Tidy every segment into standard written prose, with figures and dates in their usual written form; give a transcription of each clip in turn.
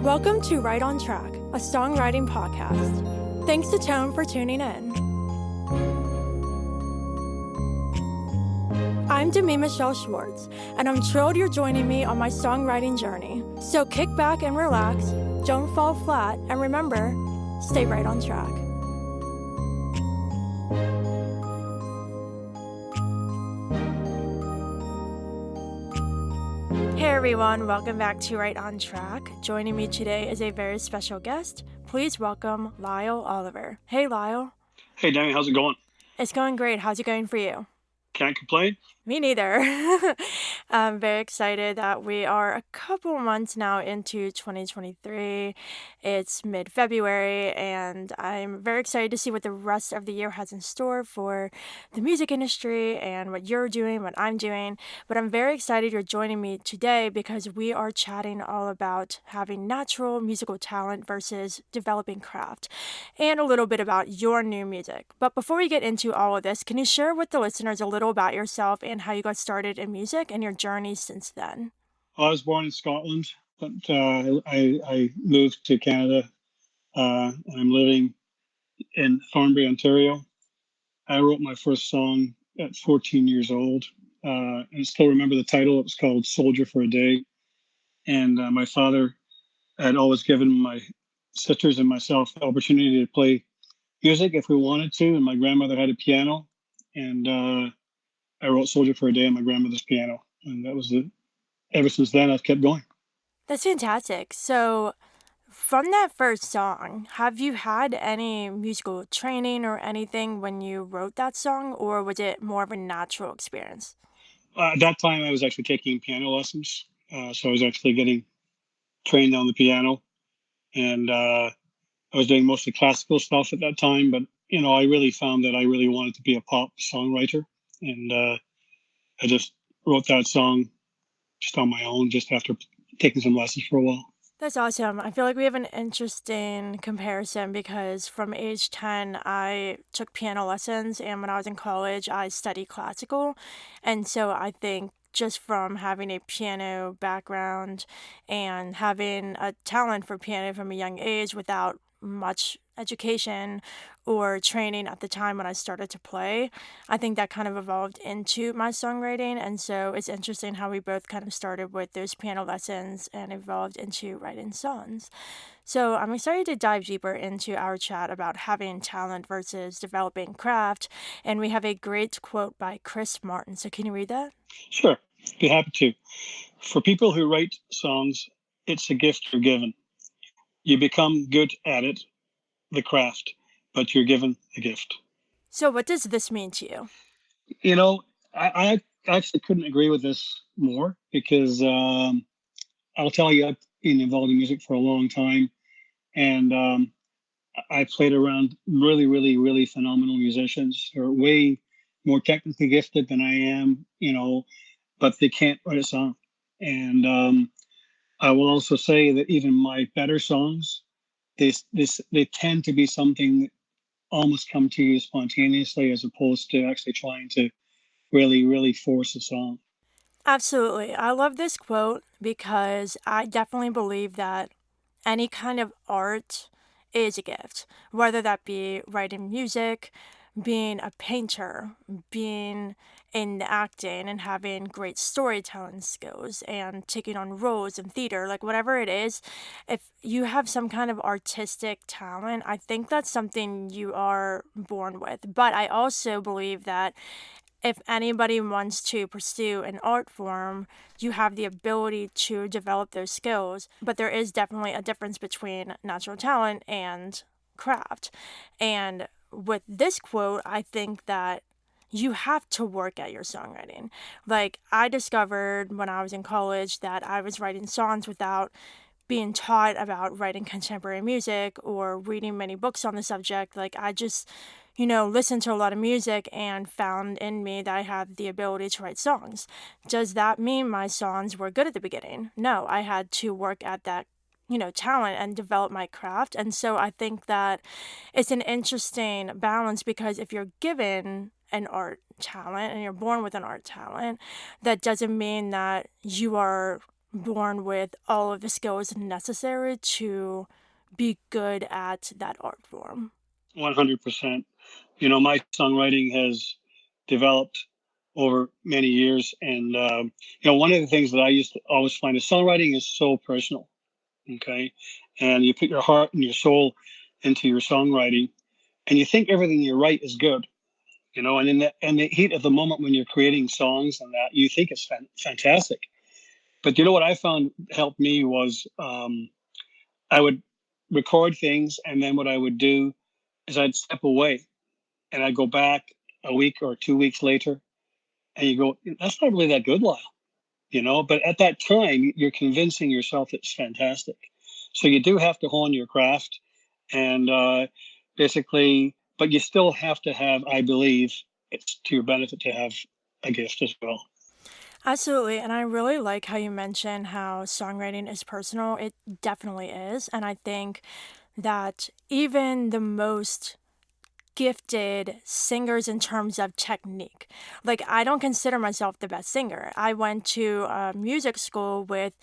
Welcome to Right on Track, a songwriting podcast. Thanks to Tone for tuning in. I'm Demi Michelle Schwartz, and I'm thrilled you're joining me on my songwriting journey. So kick back and relax, don't fall flat, and remember, stay right on track. Hey everyone, welcome back to Right on Track. Joining me today is a very special guest. Please welcome Lyle Oliver. Hey Lyle. Hey Danny, how's it going? It's going great. How's it going for you? Can't complain. Me neither. I'm very excited that we are a couple months now into 2023. It's mid-February, and I'm very excited to see what the rest of the year has in store for the music industry and what you're doing, what I'm doing. But I'm very excited you're joining me today because we are chatting all about having natural musical talent versus developing craft, and a little bit about your new music. But before we get into all of this, can you share with the listeners a little about yourself and how you got started in music and your journey since then? I was born in Scotland, but I moved to Canada. And I'm living in Thornbury, Ontario. I wrote my first song at 14 years old. And I still remember the title. It was called Soldier for a Day. And my father had always given my sisters and myself the opportunity to play music if we wanted to. And my grandmother had a piano. And I wrote Soldier for a Day on my grandmother's piano. And that was it. Ever since then, I've kept going. That's fantastic. So, from that first song, have you had any musical training or anything when you wrote that song, or was it more of a natural experience? At that time, I was actually taking piano lessons. So I was actually getting trained on the piano. And I was doing mostly classical stuff at that time. But, I really found that I really wanted to be a pop songwriter. And I just wrote that song just on my own, just after taking some lessons for a while. That's awesome. I feel like we have an interesting comparison because from age 10, I took piano lessons, and when I was in college, I studied classical. And so I think just from having a piano background and having a talent for piano from a young age without much education or training at the time when I started to play, I think that kind of evolved into my songwriting. And so it's interesting how we both kind of started with those piano lessons and evolved into writing songs. So I'm excited to dive deeper into our chat about having talent versus developing craft. And we have a great quote by Chris Martin. So can you read that? Sure, be happy to. For people who write songs, it's a gift you're given. You become good at it, the craft, but you're given a gift. So what does this mean to you? I actually couldn't agree with this more because I'll tell you, I've been involved in music for a long time, and I played around really, really, really phenomenal musicians who are way more technically gifted than I am, but they can't write a song. And I will also say that even my better songs, they tend to be something that almost come to you spontaneously as opposed to actually trying to really, really force a song. Absolutely. I love this quote because I definitely believe that any kind of art is a gift, whether that be writing music, being a painter, being in acting and having great storytelling skills and taking on roles in theater, like whatever it is, if you have some kind of artistic talent, I think that's something you are born with. But I also believe that if anybody wants to pursue an art form, you have the ability to develop those skills. But there is definitely a difference between natural talent and craft. And with this quote, I think that you have to work at your songwriting. Like, I discovered when I was in college that I was writing songs without being taught about writing contemporary music or reading many books on the subject. Like, I just, listened to a lot of music and found in me that I had the ability to write songs. Does that mean my songs were good at the beginning? No, I had to work at that talent and develop my craft. And so I think that it's an interesting balance because if you're given an art talent and you're born with an art talent, that doesn't mean that you are born with all of the skills necessary to be good at that art form. 100%. My songwriting has developed over many years. And, one of the things that I used to always find is songwriting is so personal. Okay. And you put your heart and your soul into your songwriting, and you think everything you write is good. And in the heat of the moment when you're creating songs and that, you think it's fantastic. But what I found helped me was, I would record things, and then what I would do is I'd step away and I'd go back a week or 2 weeks later, and you go, that's not really that good, Lyle. But at that time, you're convincing yourself it's fantastic. So you do have to hone your craft, and basically, but you still have to have, I believe, it's to your benefit to have a gift as well. Absolutely. And I really like how you mentioned how songwriting is personal. It definitely is. And I think that even the most gifted singers in terms of technique. Like, I don't consider myself the best singer. I went to music school with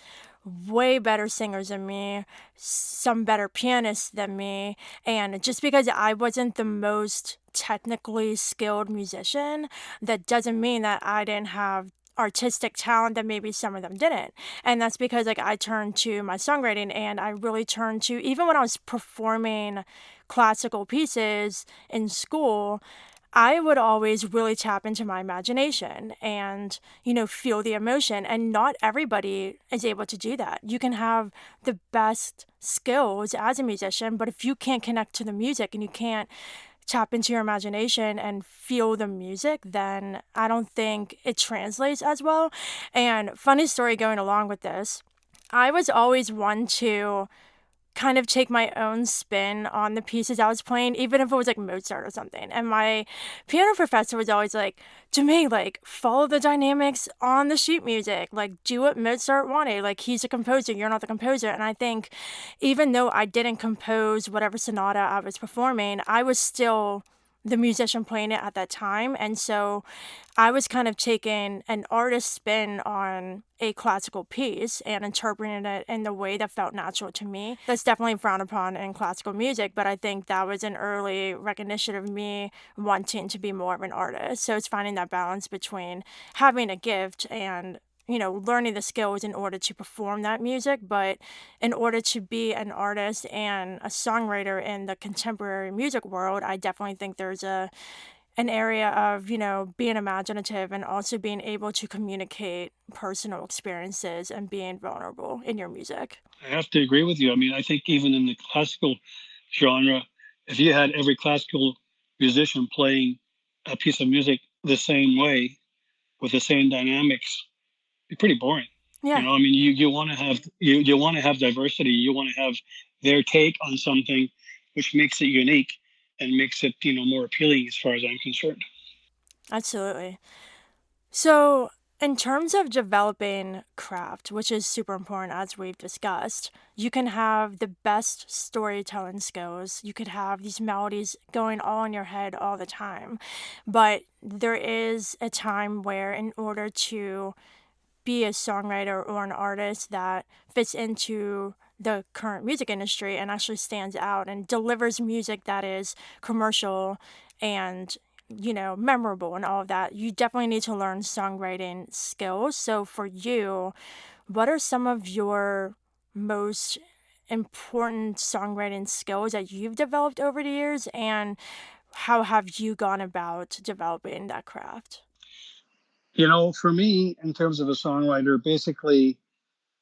way better singers than me, some better pianists than me, and just because I wasn't the most technically skilled musician, that doesn't mean that I didn't have artistic talent that maybe some of them didn't. And that's because like I turned to my songwriting, and I really turned to, even when I was performing classical pieces in school, I would always really tap into my imagination and, feel the emotion. And not everybody is able to do that. You can have the best skills as a musician, but if you can't connect to the music and you can't tap into your imagination and feel the music, then I don't think it translates as well. And funny story going along with this, I was always one to kind of take my own spin on the pieces I was playing, even if it was like Mozart or something. And my piano professor was always like, to me, like, follow the dynamics on the sheet music. Like, do what Mozart wanted. Like, he's a composer, you're not the composer. And I think even though I didn't compose whatever sonata I was performing, I was still the musician playing it at that time. And so I was kind of taking an artist spin on a classical piece and interpreting it in the way that felt natural to me. That's definitely frowned upon in classical music, but I think that was an early recognition of me wanting to be more of an artist. So it's finding that balance between having a gift and learning the skills in order to perform that music, but in order to be an artist and a songwriter in the contemporary music world, I definitely think there's an area of, being imaginative and also being able to communicate personal experiences and being vulnerable in your music. I have to agree with you. I mean, I think even in the classical genre, if you had every classical musician playing a piece of music the same way with the same dynamics, it'd be pretty boring. Yeah. I mean, you want to have you want to have diversity. You want to have their take on something, which makes it unique and makes it more appealing as far as I'm concerned. Absolutely. So, in terms of developing craft, which is super important as we've discussed, you can have the best storytelling skills. You could have these melodies going all in your head all the time. But there is a time where, in order to be a songwriter or an artist that fits into the current music industry and actually stands out and delivers music that is commercial and memorable and all of that, you definitely need to learn songwriting skills. So for you, what are some of your most important songwriting skills that you've developed over the years, and how have you gone about developing that craft? For me, in terms of a songwriter, basically,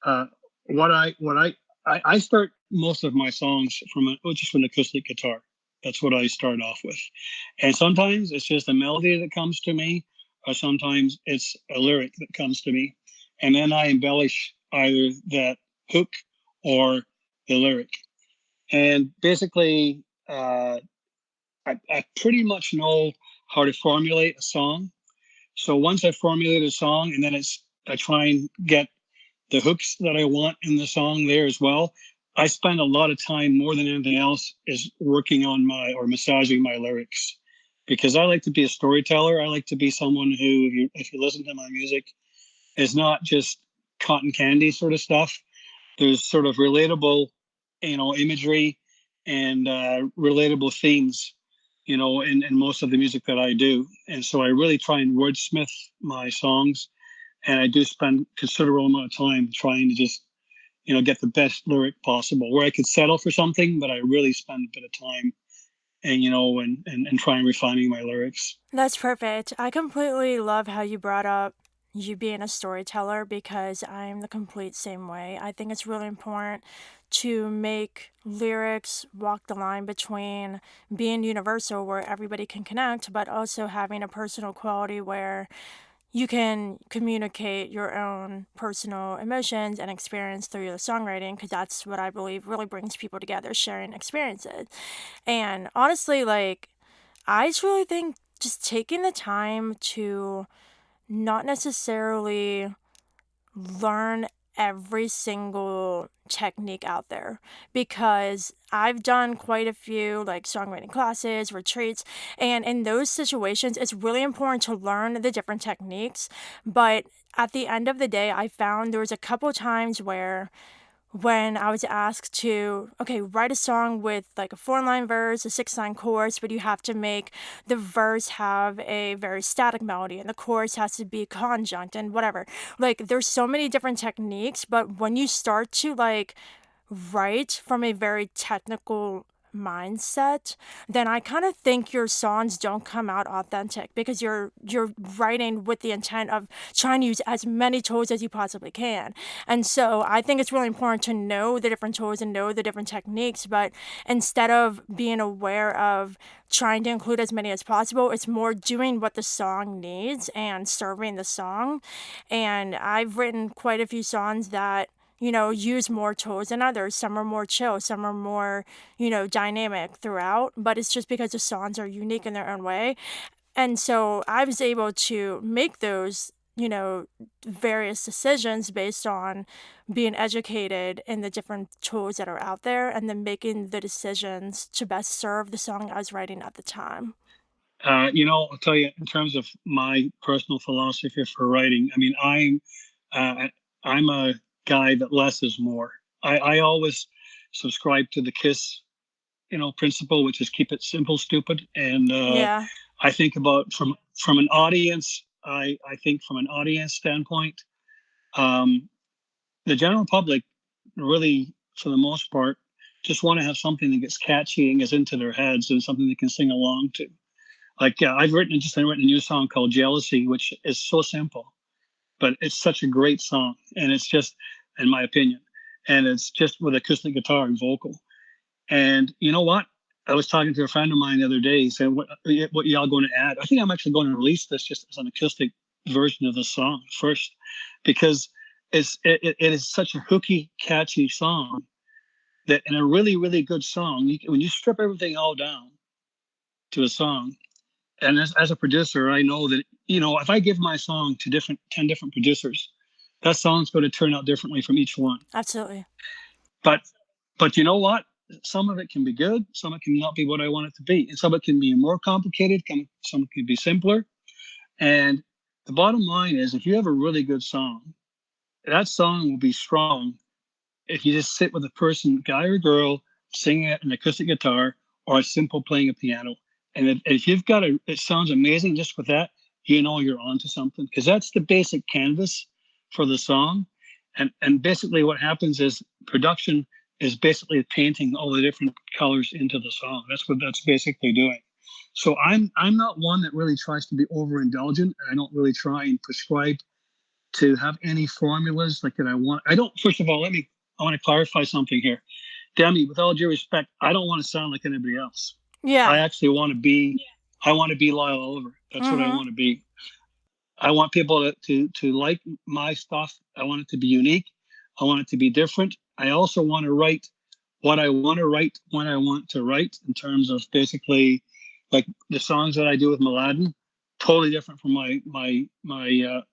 uh, what I start most of my songs just from an acoustic guitar. That's what I start off with, and sometimes it's just a melody that comes to me, or sometimes it's a lyric that comes to me, and then I embellish either that hook or the lyric. And basically, I pretty much know how to formulate a song. So once I formulate a song, and then I try and get the hooks that I want in the song there as well. I spend a lot of time more than anything else is working on or massaging my lyrics, because I like to be a storyteller. I like to be someone who, if you listen to my music, is not just cotton candy sort of stuff. There's sort of relatable, imagery and relatable themes, in most of the music that I do. And so I really try and wordsmith my songs, and I do spend considerable amount of time trying to just, get the best lyric possible. Where I could settle for something, but I really spend a bit of time and and try and refining my lyrics. That's perfect. I completely love how you brought up you being a storyteller because I'm the complete same way. I think it's really important to make lyrics walk the line between being universal where everybody can connect, but also having a personal quality where you can communicate your own personal emotions and experience through your songwriting because that's what I believe really brings people together, sharing experiences. And honestly, like, I just really think just taking the time to not necessarily learn every single technique out there because I've done quite a few like songwriting classes, retreats, and in those situations, it's really important to learn the different techniques. But at the end of the day, I found there was a couple times where when I was asked to, okay, write a song with like a 4 line verse, a 6 line chorus, but you have to make the verse have a very static melody and the chorus has to be conjunct and whatever. Like, there's so many different techniques, but when you start to like write from a very technical mindset, then I kind of think your songs don't come out authentic because you're writing with the intent of trying to use as many tools as you possibly can. And so I think it's really important to know the different tools and know the different techniques, but instead of being aware of trying to include as many as possible, it's more doing what the song needs and serving the song. And I've written quite a few songs that use more tools than others. Some are more chill, some are more, dynamic throughout, but it's just because the songs are unique in their own way. And so I was able to make those, various decisions based on being educated in the different tools that are out there and then making the decisions to best serve the song I was writing at the time. I'll tell you in terms of my personal philosophy for writing. I mean, uh, I'm a guy that less is more. I always subscribe to the KISS, principle, which is keep it simple, stupid. And Yeah. I think about from an audience. I think from an audience standpoint, um, the general public really, for the most part, just want to have something that gets catchy and gets into their heads and something they can sing along to. Like I've written a new song called Jealousy, which is so simple, but it's such a great song. And it's just, in my opinion, and it's just with acoustic guitar and vocal. And you know what? I was talking to a friend of mine the other day. He said, what y'all going to add? I think I'm actually going to release this just as an acoustic version of the song first, because it is such a hooky, catchy song that in a really, really good song, when you strip everything all down to a song, and as a producer, I know that, if I give my song to 10 different producers, that song's going to turn out differently from each one. Absolutely. But, but you know what? Some of it can be good. Some of it can not be what I want it to be. And some of it can be more complicated. Some can be simpler. And the bottom line is if you have a really good song, that song will be strong if you just sit with a person, guy or girl, singing it an acoustic guitar or a simple playing a piano. And if you've got it sounds amazing just with that, you're onto something because that's the basic canvas for the song. And basically what happens is production is basically painting all the different colors into the song. That's what that's basically doing. So I'm not one that really tries to be overindulgent. I don't really try and prescribe to have any formulas like that I want. I don't, first of all, I want to clarify something here. Demi, with all due respect, I don't want to sound like anybody else. I Yeah. actually want to be, I want to be Lyle Oliver. That's what I Mm-hmm. want to be. I want people to like my stuff. I want it to be unique. I want it to be different. I also want to write what I want to write when I want to write in terms of basically like the songs that I do with Mladen, totally different from my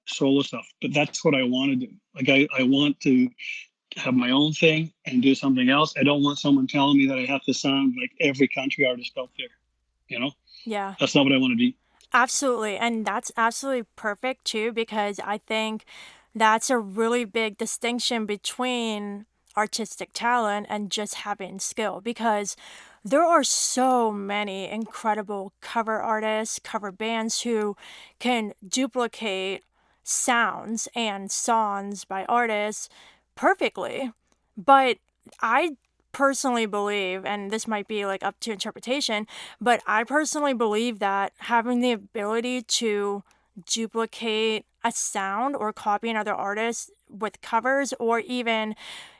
solo stuff. But that's what I want to do. Like I want to have my own thing and do something else. I don't want someone telling me that I have to sound like every country artist out there. You know, Yeah. that's not what I want to do. Absolutely. And that's absolutely perfect too, because I think That's a really big distinction between artistic talent and just having skill, because there are so many incredible cover artists, cover bands who can duplicate sounds and songs by artists perfectly. But I personally believe, and this might be like up to interpretation, but I personally believe that having the ability to duplicate a sound or copy another artist with covers, or even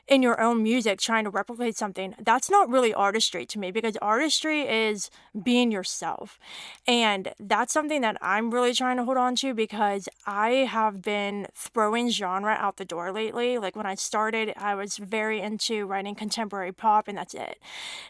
in your own music trying to replicate something, that's not really artistry to me, because artistry is being yourself. And that's something that I'm really trying to hold on to, because I have been throwing genre out the door lately. Like when I started, I was very into writing contemporary pop and that's it.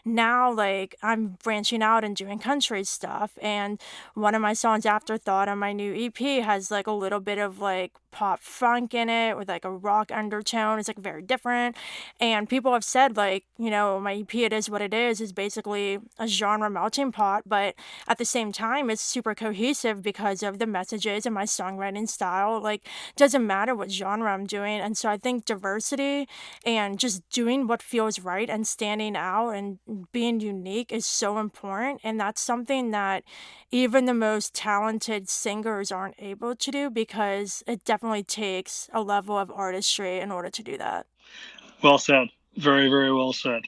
Now, like, I'm branching out and doing country stuff, and one of my songs, Afterthought, on my new EP has like a little bit of like pop funk in it with like a rock undertone. It's like very different. And people have said, like, my EP, It Is What It is basically a genre melting pot, but at the same time, it's super cohesive because of the messages and my songwriting style. Like, doesn't matter what genre I'm doing. And so I think diversity and just doing what feels right and standing out and being unique is so important. And that's something that even the most talented singers aren't able to do, because it definitely takes a level of artistry in order to do that. Well said. Very, very well said.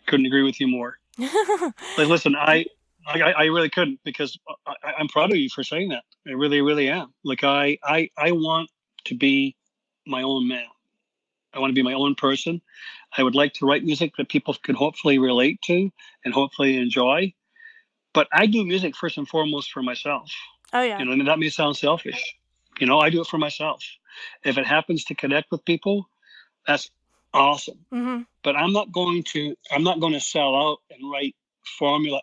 Couldn't agree with you more. Like, listen, I really couldn't, because I'm proud of you for saying that. I really, really am. Like, I want to be my own man. I want to be my own person. I would like to write music that people can hopefully relate to and hopefully enjoy. But I do music first and foremost for myself. Oh, yeah. And that may sound selfish. I do it for myself. If it happens to connect with people, that's awesome. Mm-hmm. But I'm not going to sell out and write formula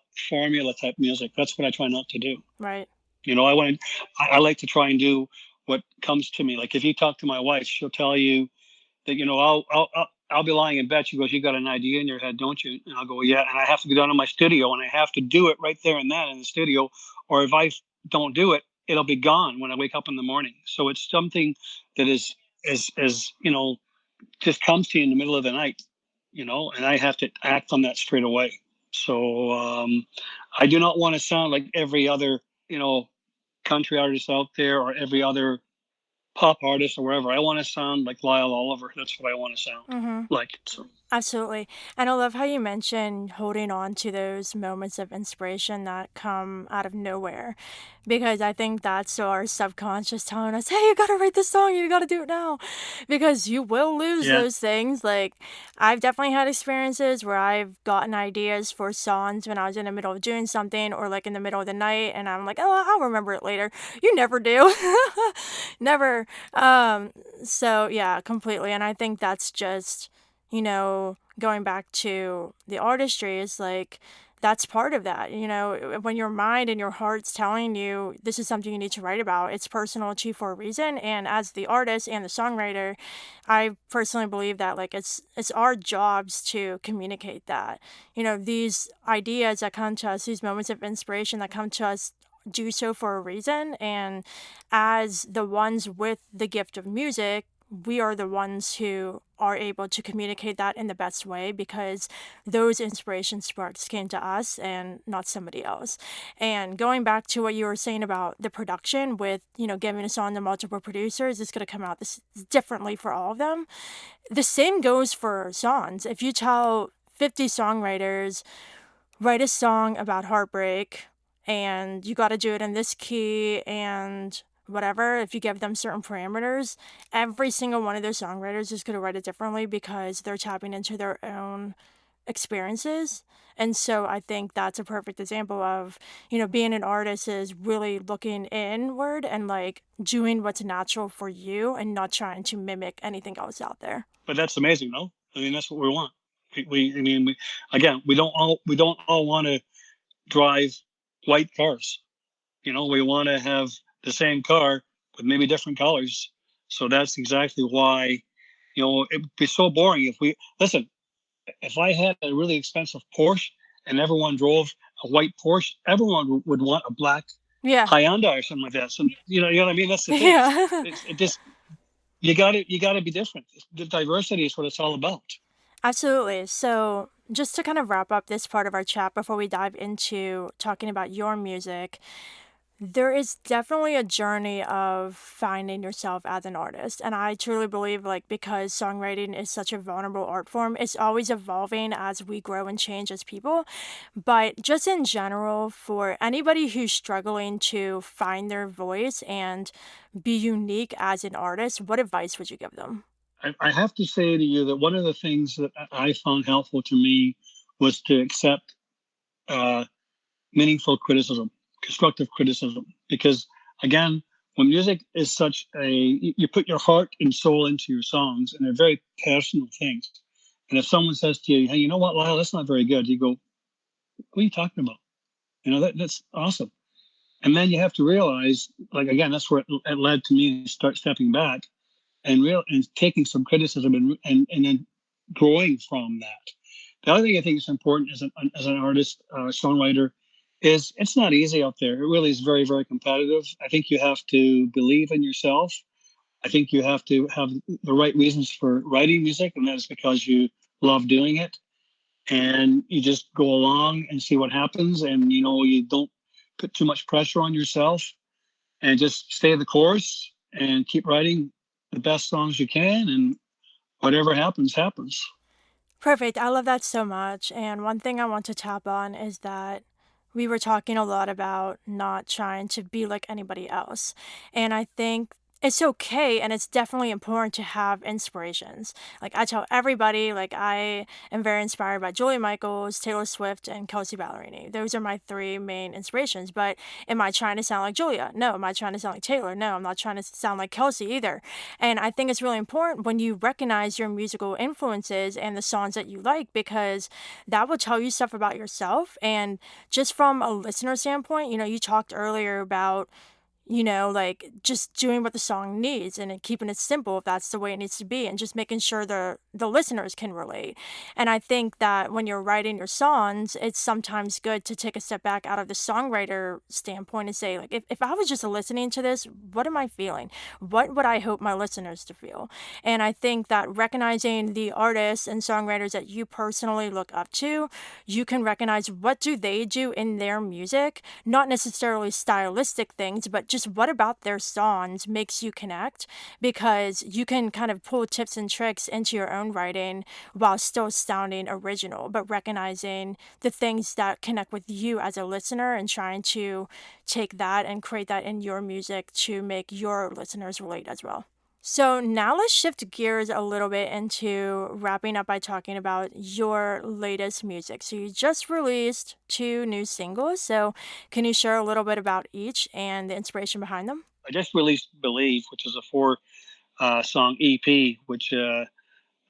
type music. That's what I try not to do. Right. I like to try and do what comes to me. Like, if you talk to my wife, she'll tell you that, I'll be lying in bed. She goes, "You got an idea in your head, don't you?" And I'll go, "Yeah." And I have to go down to my studio and I have to do it right there and then in the studio. Or if I don't do it, it'll be gone when I wake up in the morning. So it's something that is just comes to you in the middle of the night, and I have to act on that straight away. So I do not want to sound like every other, country artist out there, or every other pop artist or wherever. I want to sound like Lyle Oliver. That's what I want to sound Mm-hmm. like. So Absolutely. And I love how you mentioned holding on to those moments of inspiration that come out of nowhere. Because I think that's our subconscious telling us, hey, you gotta write this song, you gotta do it now. Because you will lose yeah, those things. Like, I've definitely had experiences where I've gotten ideas for songs when I was in the middle of doing something, or like in the middle of the night, and I'm like, oh, I'll remember it later. You never do. Never. So, yeah, completely. And I think that's just going back to the artistry, is like that's part of that. When your mind and your heart's telling you this is something you need to write about, it's personal to you for a reason. And as the artist and the songwriter, I personally believe that like it's our jobs to communicate that. These ideas that come to us, these moments of inspiration that come to us, do so for a reason. And as the ones with the gift of music, we are the ones who are able to communicate that in the best way, because those inspiration sparks came to us and not somebody else. And going back to what you were saying about the production with, giving a song to multiple producers, it's going to come out this differently for all of them. The same goes for songs. If you tell 50 songwriters, write a song about heartbreak, and you got to do it in this key and whatever, if you give them certain parameters, every single one of those songwriters is going to write it differently, because they're tapping into their own experiences. And so I think that's a perfect example of, being an artist is really looking inward and like doing what's natural for you and not trying to mimic anything else out there. but that's amazing, though. I mean, that's what we want. I mean, again, we don't all want to drive white cars. We want to have the same car with maybe different colors. So that's exactly why, it'd be so boring if we listen. If I had a really expensive Porsche and everyone drove a white Porsche, everyone would want a black Yeah. Hyundai or something like that. So you know what I mean. That's the thing. Yeah. It just You got to be different. The diversity is what it's all about. Absolutely. So, just to kind of wrap up this part of our chat before we dive into talking about your music, there is definitely a journey of finding yourself as an artist. And I truly believe, like, because songwriting is such a vulnerable art form, it's always evolving as we grow and change as people. But just in general, for anybody who's struggling to find their voice and be unique as an artist, what advice would you give them? I have to say to you that one of the things that I found helpful to me was to accept uh, meaningful criticism, constructive criticism, because again, when music is such a you put your heart and soul into your songs, and they're very personal things. And if someone says to you, "Hey, you know what, Lyle, that's not very good," you go, "What are you talking about?" That's awesome. And then you have to realize, like again, that's where it led to me to start stepping back and taking some criticism and then growing from that. The other thing I think is important as an artist, songwriter, is it's not easy out there. It really is very, very competitive. I think you have to believe in yourself. I think you have to have the right reasons for writing music, and that is because you love doing it. And you just go along and see what happens. And, you don't put too much pressure on yourself and just stay the course and keep writing the best songs you can. And whatever happens, happens. Perfect. I love that so much. And one thing I want to tap on is that we were talking a lot about not trying to be like anybody else. And I think it's okay and it's definitely important to have inspirations. Like I tell everybody, like I am very inspired by Julia Michaels, Taylor Swift, and Kelsey Ballerini. Those are my three main inspirations. But am I trying to sound like Julia? No. Am I trying to sound like Taylor? No. I'm not trying to sound like Kelsey either. And I think it's really important when you recognize your musical influences and the songs that you like because that will tell you stuff about yourself. And just from a listener standpoint, you talked earlier about like just doing what the song needs and keeping it simple if that's the way it needs to be and just making sure the listeners can relate. And I think that when you're writing your songs, it's sometimes good to take a step back out of the songwriter standpoint and say, like, if I was just listening to this, what am I feeling? What would I hope my listeners to feel? And I think that recognizing the artists and songwriters that you personally look up to, you can recognize what do they do in their music, not necessarily stylistic things, but just what about their songs makes you connect because you can kind of pull tips and tricks into your own writing while still sounding original, but recognizing the things that connect with you as a listener and trying to take that and create that in your music to make your listeners relate as well. So now let's shift gears a little bit into wrapping up by talking about your latest music. So you just released two new singles. So can you share a little bit about each and the inspiration behind them? I just released Believe, which is a four song EP, which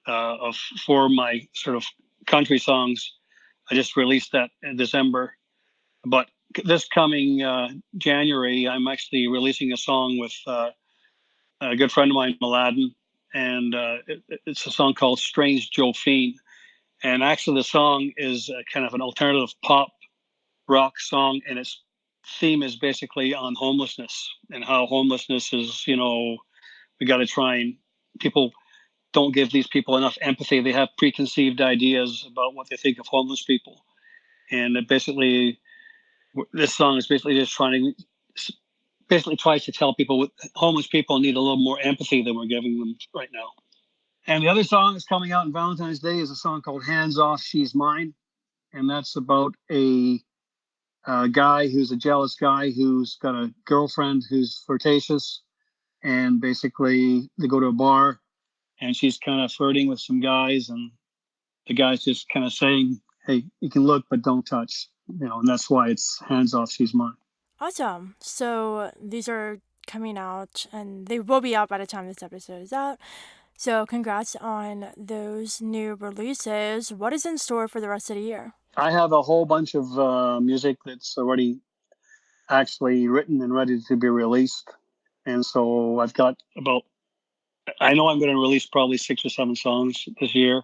of four of my sort of country songs. I just released that in December. But this coming January, I'm actually releasing a song with a good friend of mine, Mladen, and it's a song called Strange Jophine. And actually, the song is kind of an alternative pop rock song, and its theme is basically on homelessness and how homelessness is, we got to try and people don't give these people enough empathy. They have preconceived ideas about what they think of homeless people. And it basically, this song is basically just basically tries to tell people homeless people need a little more empathy than we're giving them right now. And the other song that's coming out on Valentine's Day is a song called Hands Off, She's Mine. And that's about a guy who's a jealous guy who's got a girlfriend who's flirtatious. And basically, they go to a bar and she's kind of flirting with some guys. And the guy's just kind of saying, "Hey, you can look, but don't touch." And that's why it's Hands Off, She's Mine. Awesome. So these are coming out and they will be out by the time this episode is out. So congrats on those new releases. What is in store for the rest of the year? I have a whole bunch of music that's already actually written and ready to be released. And so I know I'm going to release probably 6 or 7 songs this year,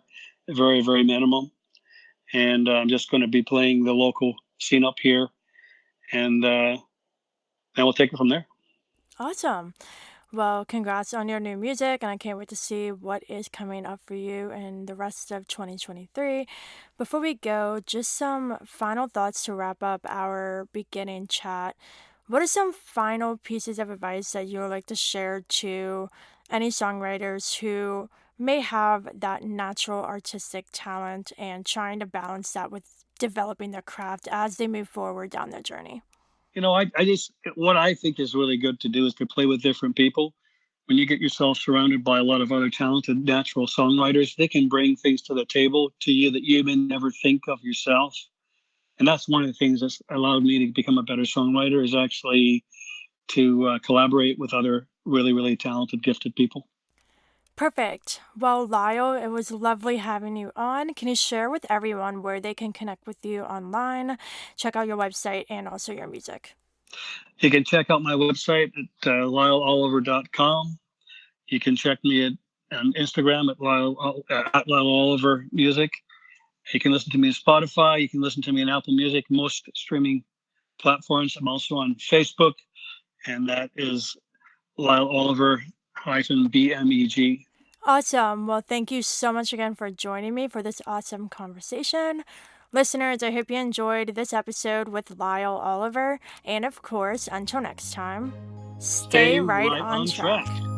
very, very minimum. And I'm just going to be playing the local scene up here. And then we'll take it from there. Awesome. Well, congrats on your new music, and I can't wait to see what is coming up for you in the rest of 2023. Before we go, just some final thoughts to wrap up our beginning chat. What are some final pieces of advice that you would like to share to any songwriters who may have that natural artistic talent and trying to balance that with developing their craft as they move forward down their journey? I just, what I think is really good to do is to play with different people. When you get yourself surrounded by a lot of other talented natural songwriters, they can bring things to the table to you that you may never think of yourself. And that's one of the things that's allowed me to become a better songwriter is actually to collaborate with other really, really talented, gifted people. Perfect. Well, Lyle, it was lovely having you on. Can you share with everyone where they can connect with you online, check out your website, and also your music? You can check out my website at lyleoliver.com. You can check me on Instagram at Lyle Oliver Music. You can listen to me on Spotify. You can listen to me on Apple Music, most streaming platforms. I'm also on Facebook, and that is Lyle Oliver BMEG. Awesome. Well, thank you so much again for joining me for this awesome conversation. Listeners, I hope you enjoyed this episode with Lyle Oliver. And of course, until next time, stay Stay right right on on track. track.